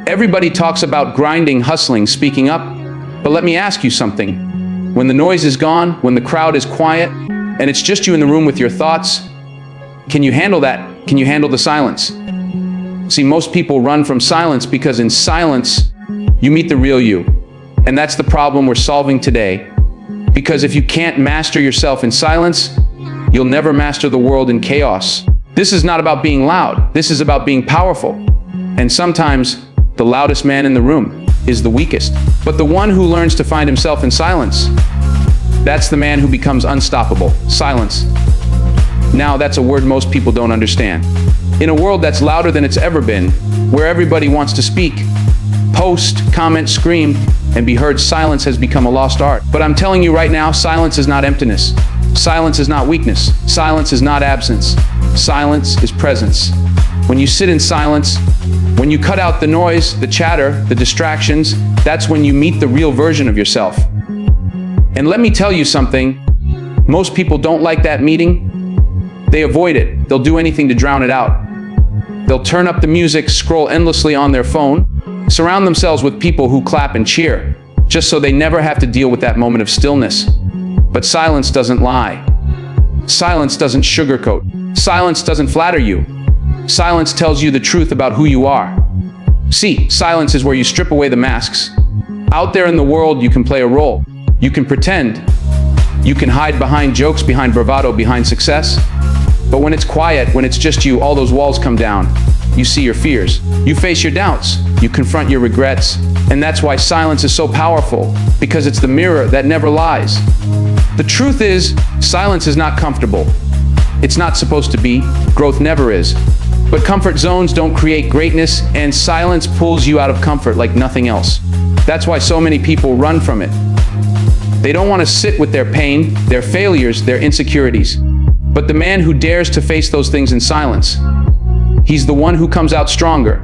Everybody talks about grinding, hustling, speaking up. But let me ask you something. When the noise is gone, when the crowd is quiet, and it's just you in the room with your thoughts, can you handle that? Can you handle the silence? See, most people run from silence because in silence, you meet the real you. And that's the problem we're solving today. Because if you can't master yourself in silence, you'll never master the world in chaos. This is not about being loud. This is about being powerful. And sometimes the loudest man in the room is the weakest. But the one who learns to find himself in silence, that's the man who becomes unstoppable. Silence. Now, that's a word most people don't understand. In a world that's louder than it's ever been, where everybody wants to speak, post, comment, scream, and be heard, silence has become a lost art. But I'm telling you right now, silence is not emptiness. Silence is not weakness. Silence is not absence. Silence is presence. When you sit in silence, when you cut out the noise, the chatter, the distractions, that's when you meet the real version of yourself. And let me tell you something, most people don't like that meeting. They avoid it. They'll do anything to drown it out. They'll turn up the music, scroll endlessly on their phone, surround themselves with people who clap and cheer, just so they never have to deal with that moment of stillness. But silence doesn't lie. Silence doesn't sugarcoat. Silence doesn't flatter you. Silence tells you the truth about who you are. See, silence is where you strip away the masks. Out there in the world, you can play a role. You can pretend. You can hide behind jokes, behind bravado, behind success. But when it's quiet, when it's just you, all those walls come down. You see your fears. You face your doubts. You confront your regrets. And that's why silence is so powerful, because it's the mirror that never lies. The truth is, silence is not comfortable. It's not supposed to be. Growth never is. But comfort zones don't create greatness, and silence pulls you out of comfort like nothing else. That's why so many people run from it. They don't want to sit with their pain, their failures, their insecurities. But the man who dares to face those things in silence, he's the one who comes out stronger.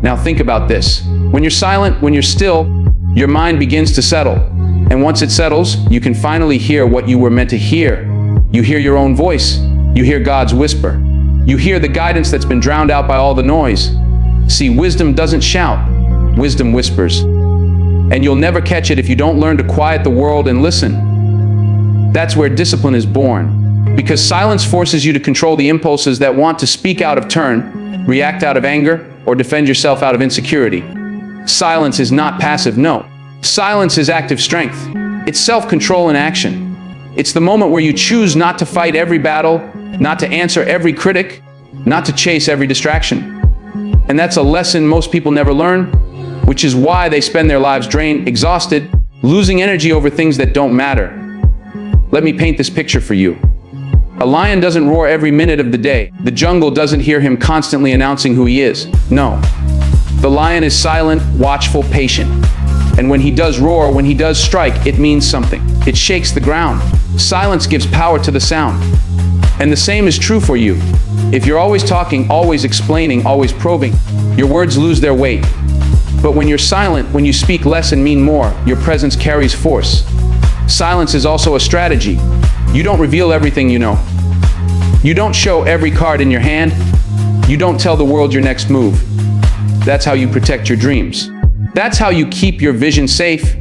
Now think about this. When you're silent, when you're still, your mind begins to settle. And once it settles, you can finally hear what you were meant to hear. You hear your own voice. You hear God's whisper. You hear the guidance that's been drowned out by all the noise. See, wisdom doesn't shout. Wisdom whispers. And you'll never catch it if you don't learn to quiet the world and listen. That's where discipline is born. Because silence forces you to control the impulses that want to speak out of turn, react out of anger, or defend yourself out of insecurity. Silence is not passive, no. Silence is active strength. It's self-control in action. It's the moment where you choose not to fight every battle, not to answer every critic, not to chase every distraction. And that's a lesson most people never learn, which is why they spend their lives drained, exhausted, losing energy over things that don't matter. Let me paint this picture for you. A lion doesn't roar every minute of the day. The jungle doesn't hear him constantly announcing who he is. No. The lion is silent, watchful, patient. And when he does roar, when he does strike, it means something. It shakes the ground. Silence gives power to the sound. And the same is true for you. If you're always talking, always explaining, always probing, your words lose their weight. But when you're silent, when you speak less and mean more, your presence carries force. Silence is also a strategy. You don't reveal everything you know. You don't show every card in your hand. You don't tell the world your next move. That's how you protect your dreams. That's how you keep your vision safe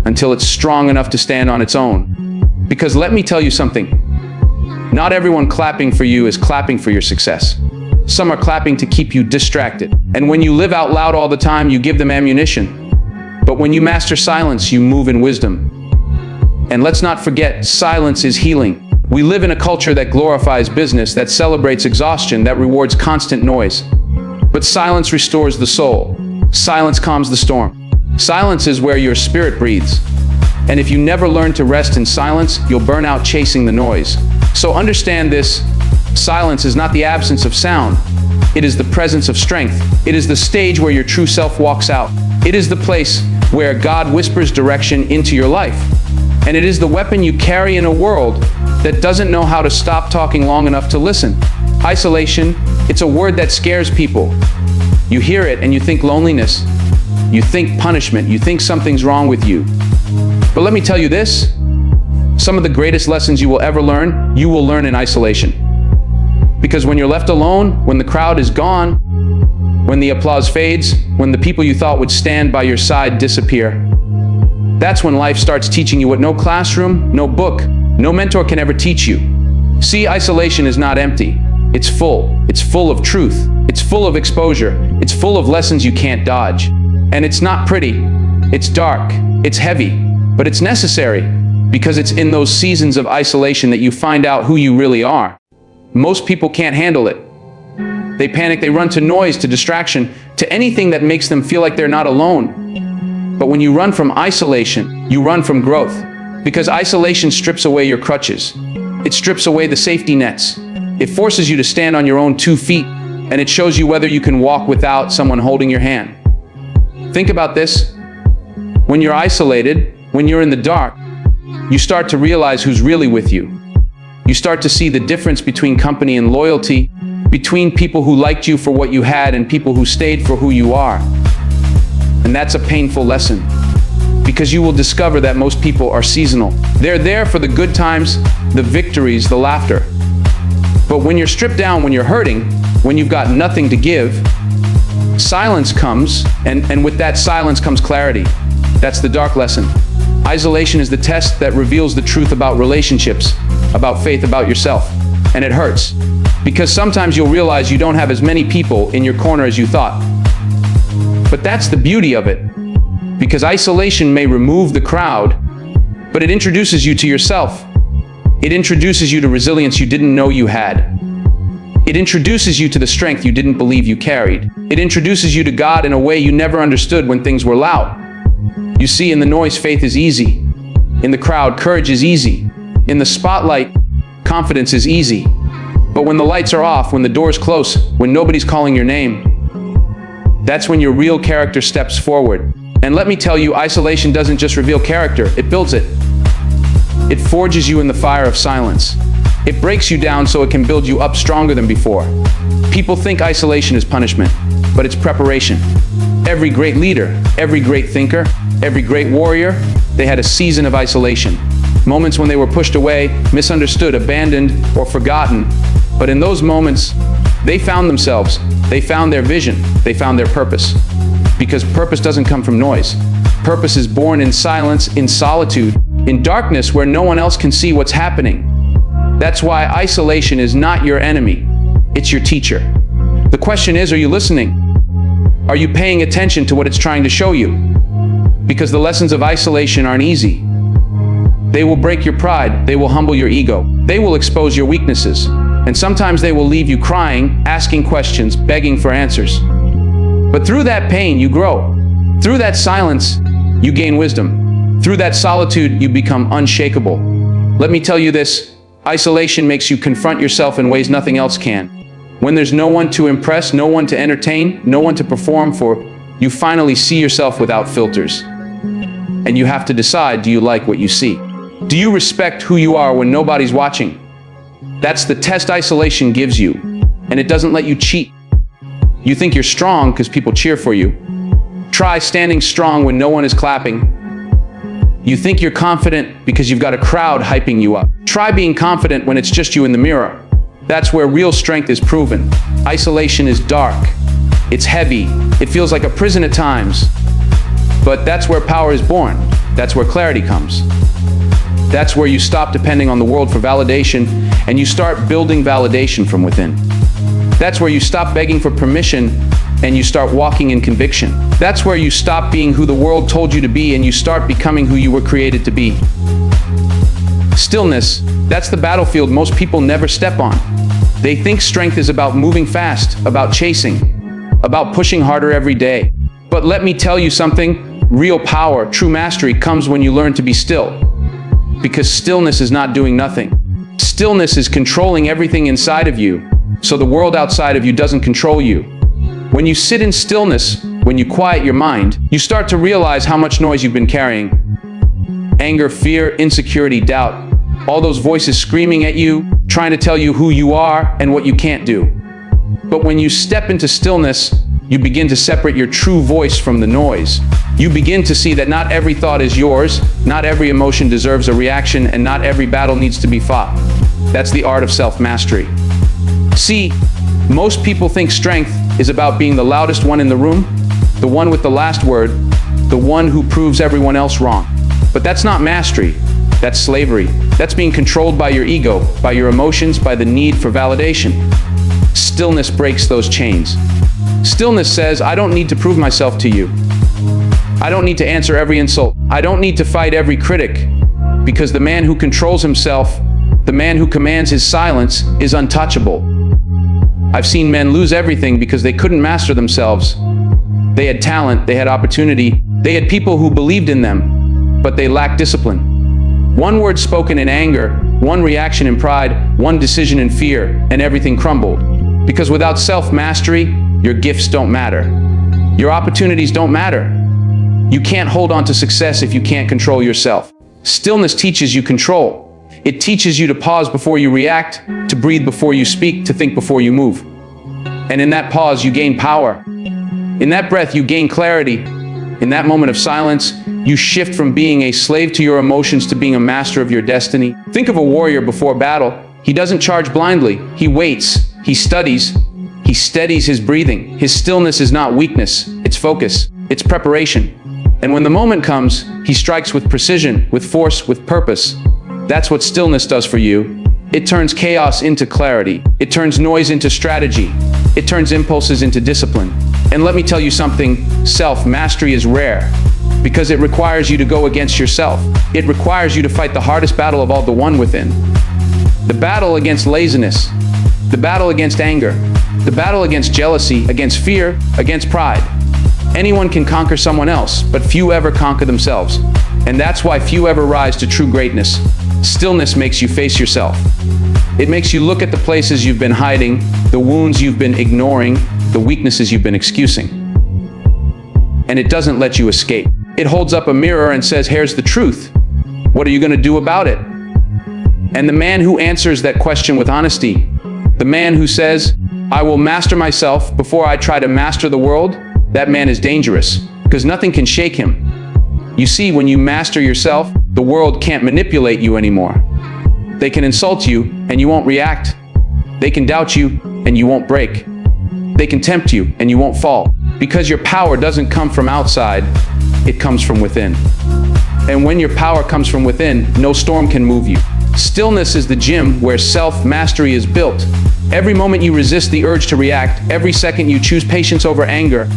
until it's strong enough to stand on its own. Because let me tell you something. Not everyone clapping for you is clapping for your success. Some are clapping to keep you distracted. And when you live out loud all the time, you give them ammunition. But when you master silence, you move in wisdom. And let's not forget, silence is healing. We live in a culture that glorifies business, that celebrates exhaustion, that rewards constant noise. But silence restores the soul. Silence calms the storm. Silence is where your spirit breathes. And if you never learn to rest in silence, you'll burn out chasing the noise. So understand this, silence is not the absence of sound. It is the presence of strength. It is the stage where your true self walks out. It is the place where God whispers direction into your life. And it is the weapon you carry in a world that doesn't know how to stop talking long enough to listen. Isolation, it's a word that scares people. You hear it and you think loneliness. You think punishment. You think something's wrong with you. But let me tell you this, some of the greatest lessons you will ever learn, you will learn in isolation. Because when you're left alone, when the crowd is gone, when the applause fades, when the people you thought would stand by your side disappear. That's when life starts teaching you what no classroom, no book, no mentor can ever teach you. See, isolation is not empty. It's full. It's full of truth. It's full of exposure. It's full of lessons you can't dodge. And it's not pretty. It's dark. It's heavy. But it's necessary, because it's in those seasons of isolation that you find out who you really are. Most people can't handle it. They panic, they run to noise, to distraction, to anything that makes them feel like they're not alone. But when you run from isolation, you run from growth. Because isolation strips away your crutches. It strips away the safety nets. It forces you to stand on your own 2 feet, and it shows you whether you can walk without someone holding your hand. Think about this. When you're isolated, when you're in the dark, you start to realize who's really with you. You start to see the difference between company and loyalty, between people who liked you for what you had and people who stayed for who you are. And that's a painful lesson, because you will discover that most people are seasonal. They're there for the good times, the victories, the laughter. But when you're stripped down, when you're hurting, when you've got nothing to give, silence comes, and with that silence comes clarity. That's the dark lesson. Isolation is the test that reveals the truth about relationships, about faith, about yourself. And it hurts, because sometimes you'll realize you don't have as many people in your corner as you thought. But that's the beauty of it, because isolation may remove the crowd, but it introduces you to yourself. It introduces you to resilience you didn't know you had. It introduces you to the strength you didn't believe you carried. It introduces you to God in a way you never understood when things were loud. You see, in the noise, faith is easy. In the crowd, courage is easy. In the spotlight, confidence is easy. But when the lights are off, when the door's close, when nobody's calling your name, that's when your real character steps forward. And let me tell you, isolation doesn't just reveal character, it builds it. It forges you in the fire of silence. It breaks you down so it can build you up stronger than before. People think isolation is punishment, but it's preparation. Every great leader, every great thinker, every great warrior, they had a season of isolation. Moments when they were pushed away, misunderstood, abandoned, or forgotten. But in those moments, they found themselves. They found their vision. They found their purpose. Because purpose doesn't come from noise. Purpose is born in silence, in solitude, in darkness where no one else can see what's happening. That's why isolation is not your enemy. It's your teacher. The question is, are you listening? Are you paying attention to what it's trying to show you? Because the lessons of isolation aren't easy. They will break your pride. They will humble your ego. They will expose your weaknesses. And sometimes they will leave you crying, asking questions, begging for answers. But through that pain, you grow. Through that silence, you gain wisdom. Through that solitude, you become unshakable. Let me tell you this, isolation makes you confront yourself in ways nothing else can. When there's no one to impress, no one to entertain, no one to perform for, you finally see yourself without filters. And you have to decide, do you like what you see? Do you respect who you are when nobody's watching? That's the test isolation gives you, and it doesn't let you cheat. You think you're strong because people cheer for you. Try standing strong when no one is clapping. You think you're confident because you've got a crowd hyping you up. Try being confident when it's just you in the mirror. That's where real strength is proven. Isolation is dark. It's heavy. It feels like a prison at times. But that's where power is born. That's where clarity comes. That's where you stop depending on the world for validation and you start building validation from within. That's where you stop begging for permission and you start walking in conviction. That's where you stop being who the world told you to be and you start becoming who you were created to be. Stillness, that's the battlefield most people never step on. They think strength is about moving fast, about chasing, about pushing harder every day. But let me tell you something, real power, true mastery comes when you learn to be still. Because stillness is not doing nothing. Stillness is controlling everything inside of you, so the world outside of you doesn't control you. When you sit in stillness, when you quiet your mind, you start to realize how much noise you've been carrying. Anger, fear, insecurity, doubt. All those voices screaming at you, trying to tell you who you are and what you can't do. But when you step into stillness, you begin to separate your true voice from the noise. You begin to see that not every thought is yours, not every emotion deserves a reaction, and not every battle needs to be fought. That's the art of self-mastery. See, most people think strength is about being the loudest one in the room, the one with the last word, the one who proves everyone else wrong. But that's not mastery. That's slavery. That's being controlled by your ego, by your emotions, by the need for validation. Stillness breaks those chains. Stillness says, I don't need to prove myself to you. I don't need to answer every insult. I don't need to fight every critic, because the man who controls himself, the man who commands his silence, is untouchable. I've seen men lose everything because they couldn't master themselves. They had talent, they had opportunity, they had people who believed in them, but they lacked discipline. One word spoken in anger, one reaction in pride, one decision in fear, and everything crumbled. Because without self-mastery, your gifts don't matter. Your opportunities don't matter. You can't hold on to success if you can't control yourself. Stillness teaches you control. It teaches you to pause before you react, to breathe before you speak, to think before you move. And in that pause, you gain power. In that breath, you gain clarity. In that moment of silence, you shift from being a slave to your emotions to being a master of your destiny. Think of a warrior before battle. He doesn't charge blindly. He waits. He studies. He steadies his breathing. His stillness is not weakness. It's focus. It's preparation. And when the moment comes, he strikes with precision, with force, with purpose. That's what stillness does for you. It turns chaos into clarity. It turns noise into strategy. It turns impulses into discipline. And let me tell you something, self-mastery is rare because it requires you to go against yourself. It requires you to fight the hardest battle of all, the one within. The battle against laziness, the battle against anger, the battle against jealousy, against fear, against pride. Anyone can conquer someone else, but few ever conquer themselves. And that's why few ever rise to true greatness. Stillness makes you face yourself. It makes you look at the places you've been hiding, the wounds you've been ignoring, the weaknesses you've been excusing. And it doesn't let you escape. It holds up a mirror and says, here's the truth. What are you going to do about it? And the man who answers that question with honesty, the man who says, I will master myself before I try to master the world, that man is dangerous, because nothing can shake him. You see, when you master yourself, the world can't manipulate you anymore. They can insult you, and you won't react. They can doubt you, and you won't break. They can tempt you, and you won't fall. Because your power doesn't come from outside, it comes from within. And when your power comes from within, no storm can move you. Stillness is the gym where self-mastery is built. Every moment you resist the urge to react, every second you choose patience over anger,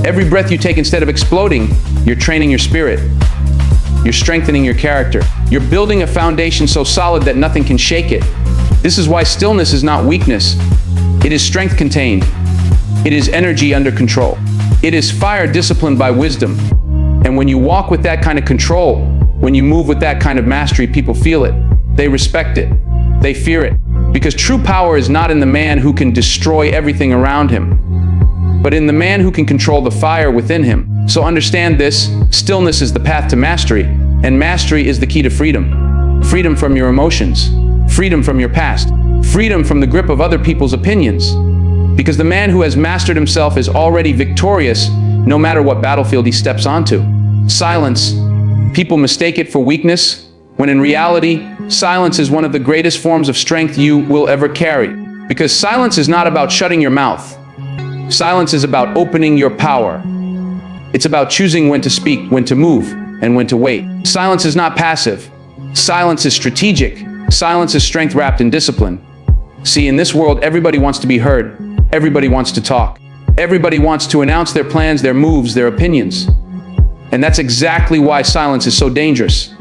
every breath you take instead of exploding, you're training your spirit. You're strengthening your character. You're building a foundation so solid that nothing can shake it. This is why stillness is not weakness. It is strength contained. It is energy under control. It is fire disciplined by wisdom. And when you walk with that kind of control, when you move with that kind of mastery, people feel it. They respect it. They fear it. Because true power is not in the man who can destroy everything around him, but in the man who can control the fire within him. So understand this, stillness is the path to mastery, and mastery is the key to freedom. Freedom from your emotions, freedom from your past, freedom from the grip of other people's opinions. Because the man who has mastered himself is already victorious, no matter what battlefield he steps onto. Silence. People mistake it for weakness, when in reality, silence is one of the greatest forms of strength you will ever carry. Because silence is not about shutting your mouth. Silence is about opening your power. It's about choosing when to speak, when to move, and when to wait. Silence is not passive. Silence is strategic. Silence is strength wrapped in discipline. See, in this world, everybody wants to be heard. Everybody wants to talk. Everybody wants to announce their plans, their moves, their opinions. And that's exactly why silence is so dangerous.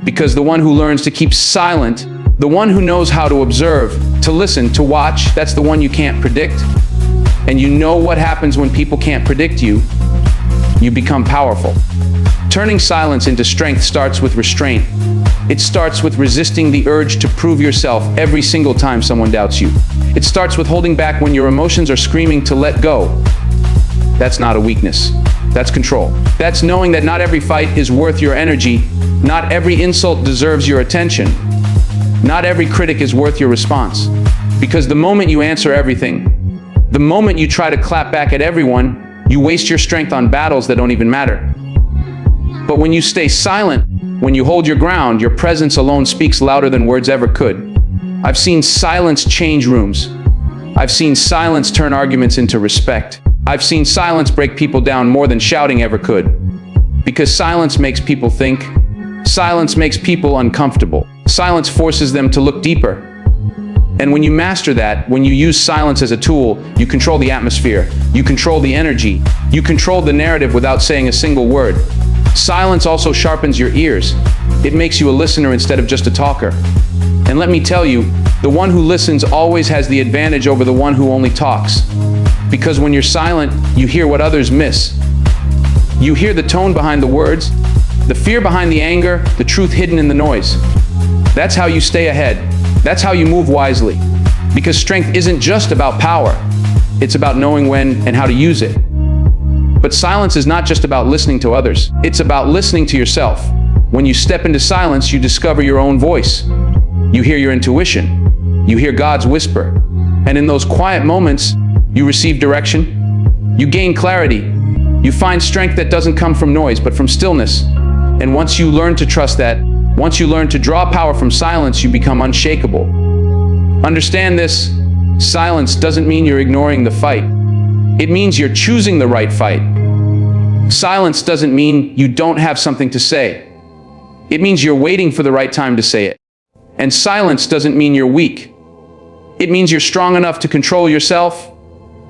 Because the one who learns to keep silent, the one who knows how to observe, to listen, to watch, that's the one you can't predict. And you know what happens when people can't predict you. You become powerful. Turning silence into strength starts with restraint. It starts with resisting the urge to prove yourself every single time someone doubts you. It starts with holding back when your emotions are screaming to let go. That's not a weakness. That's control. That's knowing that not every fight is worth your energy. Not every insult deserves your attention. Not every critic is worth your response. Because the moment you answer everything, the moment you try to clap back at everyone, you waste your strength on battles that don't even matter. But when you stay silent, when you hold your ground, your presence alone speaks louder than words ever could. I've seen silence change rooms. I've seen silence turn arguments into respect. I've seen silence break people down more than shouting ever could. Because silence makes people think. Silence makes people uncomfortable. Silence forces them to look deeper. And when you master that, when you use silence as a tool, you control the atmosphere, you control the energy, you control the narrative without saying a single word. Silence also sharpens your ears. It makes you a listener instead of just a talker. And let me tell you, the one who listens always has the advantage over the one who only talks. Because when you're silent, you hear what others miss. You hear the tone behind the words, the fear behind the anger, the truth hidden in the noise. That's how you stay ahead. That's how you move wisely. Because strength isn't just about power. It's about knowing when and how to use it. But silence is not just about listening to others. It's about listening to yourself. When you step into silence, you discover your own voice. You hear your intuition. You hear God's whisper. And in those quiet moments, you receive direction. You gain clarity. You find strength that doesn't come from noise, but from stillness. And once you learn to trust that, once you learn to draw power from silence, you become unshakable. Understand this, silence doesn't mean you're ignoring the fight. It means you're choosing the right fight. Silence doesn't mean you don't have something to say. It means you're waiting for the right time to say it. And silence doesn't mean you're weak. It means you're strong enough to control yourself,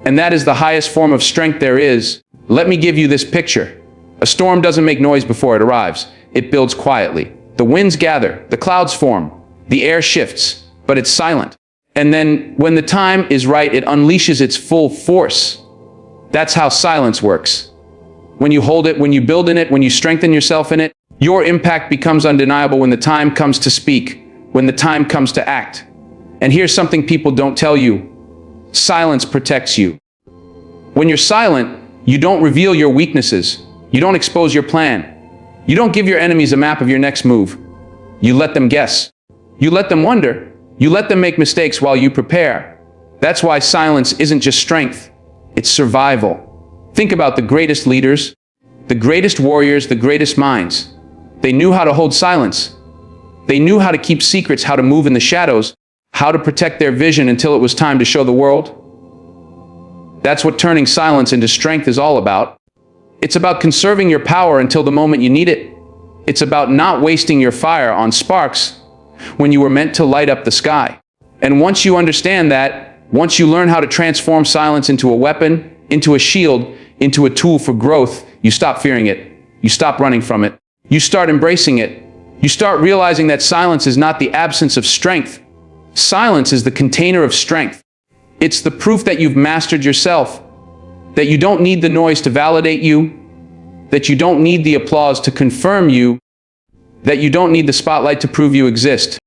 and that is the highest form of strength there is. Let me give you this picture. A storm doesn't make noise before it arrives. It builds quietly. The winds gather, the clouds form, the air shifts, but it's silent. And then, when the time is right, it unleashes its full force. That's how silence works. When you hold it, when you build in it, when you strengthen yourself in it, your impact becomes undeniable when the time comes to speak, when the time comes to act. And here's something people don't tell you. Silence protects you. When you're silent, you don't reveal your weaknesses. You don't expose your plan. You don't give your enemies a map of your next move. You let them guess. You let them wonder. You let them make mistakes while you prepare. That's why silence isn't just strength. It's survival. Think about the greatest leaders, the greatest warriors, the greatest minds. They knew how to hold silence. They knew how to keep secrets, how to move in the shadows, how to protect their vision until it was time to show the world. That's what turning silence into strength is all about. It's about conserving your power until the moment you need it. It's about not wasting your fire on sparks when you were meant to light up the sky. And once you understand that, once you learn how to transform silence into a weapon, into a shield, into a tool for growth, you stop fearing it. You stop running from it. You start embracing it. You start realizing that silence is not the absence of strength. Silence is the container of strength. It's the proof that you've mastered yourself, that you don't need the noise to validate you, that you don't need the applause to confirm you, that you don't need the spotlight to prove you exist.